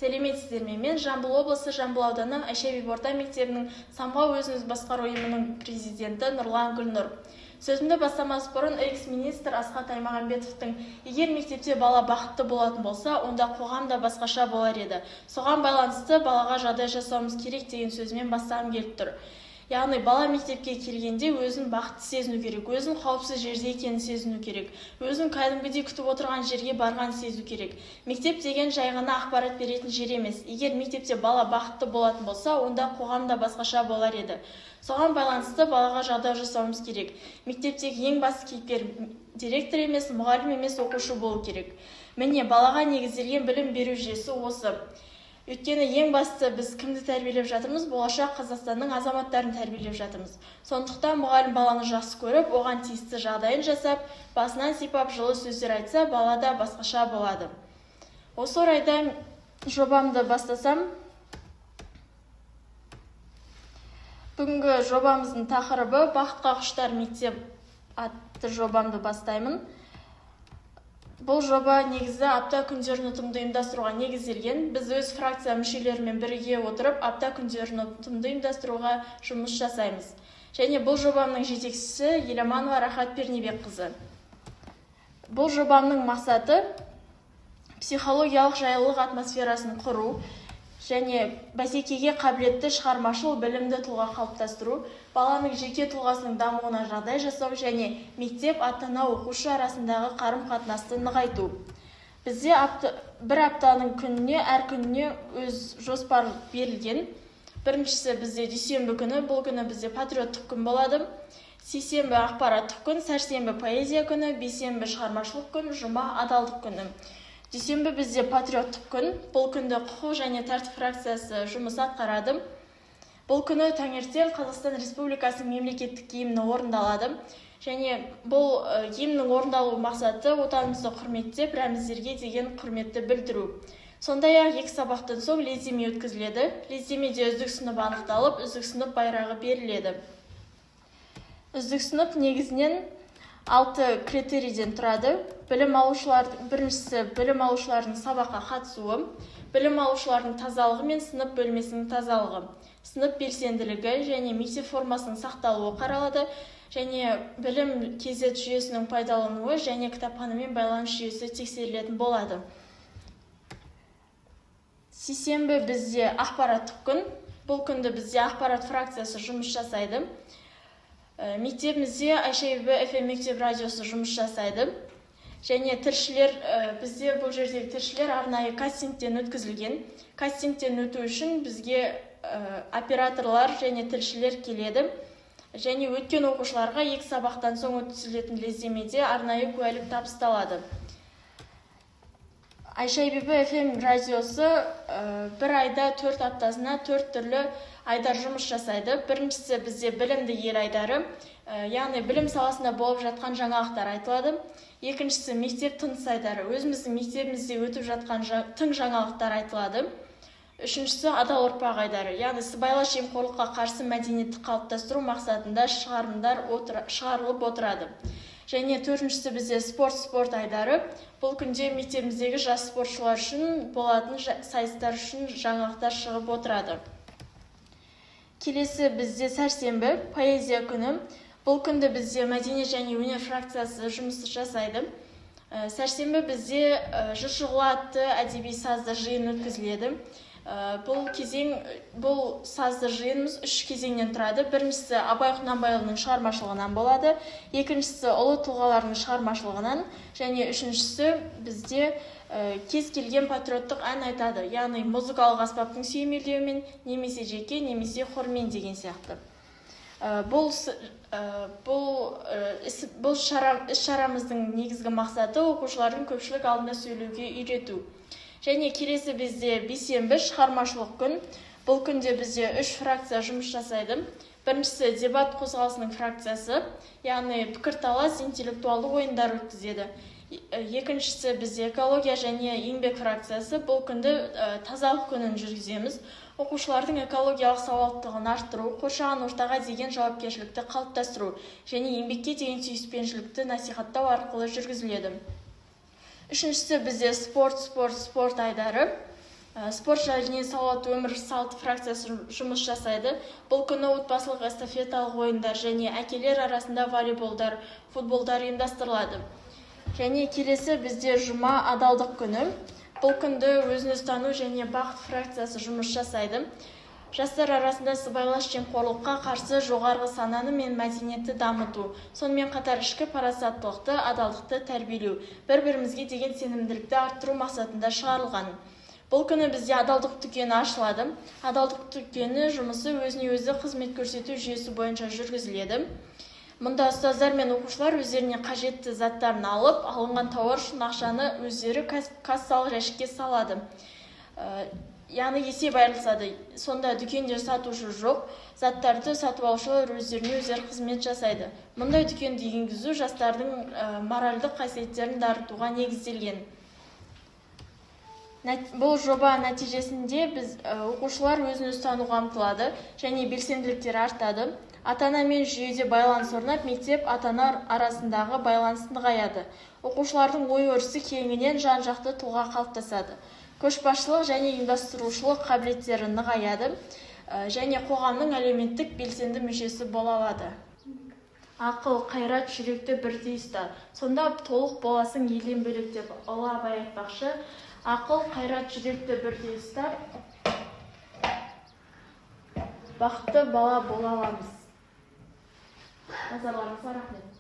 Сәлеметсіздер ме? Мен Жамбыл облысы Жамбыл ауданы Айша Бибі орта мектебінің Самғау өзін-өзі басқару ұйымының президенті Нұрлан Гүлнұр. Сөзімді бастамас бұрын экс-министр Асхат Аймағамбетовтың егер мектепте бала бақытты болатын болса, онда қоғам да басқаша болар еді. Соған байланысты балаға жағдай жасауымыз керек деген сөзімен бастағым келіп тұр. Яғни бала мектепке келгенде өзін бақытты сезіну керек, өзін қауіпсіз жерде екенін сезіну керек, өзін кәдімгідей күтіп отырған жерге барған сезу керек. Мектеп деген жай ғана ақпарат беретін жер емес. Егер мектепте бала бақытты болатын болса, онда қоғам да басқаша болар еді. Соған байланысты балаға жағдай жасауымыз керек. Мектептегі ең басты кейіпкер директор емес, мұғалім емес, оқушы болу керек. Міне, балаға негізделген білім беру жүйесі осы. Өйткені ең басты біз кімді тәрбиелеп жатырмыз? Болашақ Қазақстанның азаматтарын тәрбиелеп жатырмыз. Сондықтан мұғалім баланы жақсы көріп, оған тиісті жағдайын жасап, басынан сипап жылы сөздер айтса, балада басқаша болады. Осы орайда жобамды бастасам, бүгінгі жобамыздың тақырыбы «Бақытқа құштар мектеп» атты жобамды бастаймын. Бұл жоба негізі апта күндерін ұтымды ұйымдастыруға негізделген. Біз өз фракция мүшелерімен бірге отырып, апта күндерін ұтымды ұйымдастыруға жұмыс жасаймыз. Және бұл жобамның жетекшісі Еламанова Рахат Пернебекқызы. Бұл жобамның мақсаты психологиялық жайлылық атмосферасын құру және бәсекеге қабілетті шығармашыл білімді тұлға қалыптастыру, баланың жеке тұлғасының дамуына жағдай жасау және мектеп ата-ана оқушы арасындағы қарым-қатынасты нығайту. Бізде бір аптаның күніне, әр күніне өз жоспар берілген. Біріншісі бізде дүйсенбі күні, бұл күні бізде патриоттық күн болады. Сейсенбі ақпараттық күн, сәрсенбі поэзия күні, бейсенбі шығармашылық күн, жұма адалдық күні. Дүйсенбі бізде патриоттық күн. Бұл күнді құқық және тәртіп фракциясы жұмыс атқарады. Бұл күні таңертең Қазақстан Республикасының мемлекеттік гимні орындалады. Және бұл гимнің орындалу мақсаты отанымызды құрметтеп, рәміздерге деген құрметті білдіру. Сондай-ақ екі сабақтан соң лездеме өткізіледі. Лездемеде үздік сынып анықталып, үздік сынып байрағы беріледі. Үздік сынып негізінен 6 критерийден тұрады. Біріншісі білім алушылардың сабаққа қатысуы, білім алушылардың тазалығы мен сынып бөлмесінің тазалығы, сынып белсенділігі және мектеп формасының сақталуы қаралады, және білім кезет жүйесінің пайдалануы және кітапханамен байланыс жүйесі тексерілетін болады. Сейсенбі бізде ақпараттық күн. Бұл күнді бізде ақпарат фракциясы жұмыс жасайды. Мектебімізде Айша Бибі FM мектеп радиосы жұмыс жасайды. Және тілшілер, бізде бұл жердегі тілшілер арнайы кастингтен өткізілген. Кастингтен өту үшін бізге операторлар және тілшілер келеді. Және өткен оқушыларға екі сабақтан соң өткізілетін лездемеде арнайы куәлік табысталады. Айша Бибі FM радиосы бір айда 4 аптасына 4 түрлі айдар жұмыс жасайды. Біріншісі бізде білімді ел айдары, яғни білім саласында болып жатқан жаңалықтар айтылады. Екіншісі мектеп тыныс айдары, өзіміздің мектебімізде өтіп жатқан тың жаңалықтар айтылады. Үшіншісі адал ұрпақ айдары, яғни сыбайлас жемқорлыққа қарсы мәдениетті қалыптастыру мақсатында шығарылымдар шығарылып отырады. Және төртіншісі бізде спорт айдары. Бұл күнде мектебіміздегі жас спортшылар үшін болатын сайыстар үшін жаңалықтар шығып отырады. Келесі бізде сәрсенбі поэзия күні. Бұл күнді бізде мәдениет және өнер фракциясы жұмыс жасайды. Сәрсенбі бізде жыр-шұғыла атты әдеби сазды жиын өткізіледі. Бұл сазды жиынымыз 3 кезеңнен тұрады. Біріншісі Абай Құнанбайұлының шығармашылығынан болады. Екіншісі ұлы тұлғалардың шығармашылығынан. Және үшіншісі бізде кез келген патриоттық ән айтады. Яғни музыкалық аспаптың сүйемелдеуімен, немесе жеке, немесе хормен деген сияқты. Бұл іс-шарамыздың негізгі мақсаты оқушылардың көпшілік алдында сөйлеуге үйрету. Және келесі бізде бейсенбі шығармашылық күн. Бұл күнде бізде 3 фракция жұмыс жасайды. Біріншісі дебат қозғалысының фракциясы, яғни пікірталас интеллектуалды ойындар өткізеді. Екіншісі бізде экология және еңбек фракциясы. Бұл күнді тазалық күнін жүргіземіз. Оқушылардың экологиялық сауаттылығын арттыру, қоршаған ортаға деген жауапкершілікті қалыптастыру және еңбекке деген сүйіспеншілікті насихаттау арқылы жүргізіледі. Үшіншісі бізде спорт айдары. Спорт және салауатты өмір салты фракциясы жұмыс жасайды. Бұл күні отбасылық эстафеталық ойындар және әкелер арасында волейболдар, футболдар ұйымдастырылады. Және келесі бізде жұма адалдық күні. Бұл күнді өзін-өзі тану және бақыт фракциясы жұмыс жасайды. Жастар арасында сыбайлас жемқорлыққа қарсы жоғарғы сананы мен мәдениетті дамыту, сонымен қатар ішкі парасаттылықты, адалдықты тәрбиелеу, бір-бірімізге деген сенімділікті арттыру мақсатында шығарылған. Бұл күні бізде адалдық дүкені ашылады. Адалдық дүкені жұмысы өзіне-өзі қызмет көрсету жүйесі бойынша жүргізіледі. Мұнда ұстаздар мен оқушылар өздеріне қажетті заттарын алып, алынған тауар үшін ақшаны өздері кассалық жәшікке салады. Яғни есеп айырылысады. Сонда дүкенде сатушы жоқ, заттарды сатып алушылар өздеріне өздері қызмет жасайды. Мұндай дүкенді енгізу жастардың моральдық қасиеттерін дарытуға негізделген. Бұл жоба нәтижесінде біз оқушылар өзін-өзі тануға ұмтылады және белсенділіктері артады. Ата-ана мен жүйеде байланыс орнап, мектеп ата-ана арасындағы байланысты нығаяды. Оқушылардың ой-өрісі кеңінен жан-жақты тұлға қалыптасады. Көшбасшылық және ұйымдастырушылық қабілеттері нығаяды және қоғамның әлеуметтік белсенді мүшесі бола алады. Ақыл, қайрат, жүректі бірдей ұста. Сонда толық боласың елден бөлек деп Ұлы Абай айтпақшы. Ақыл, қайрат, жүректі бірдей ұстап, бақытты бала бола аламыз. Назарларыңызға рахмет.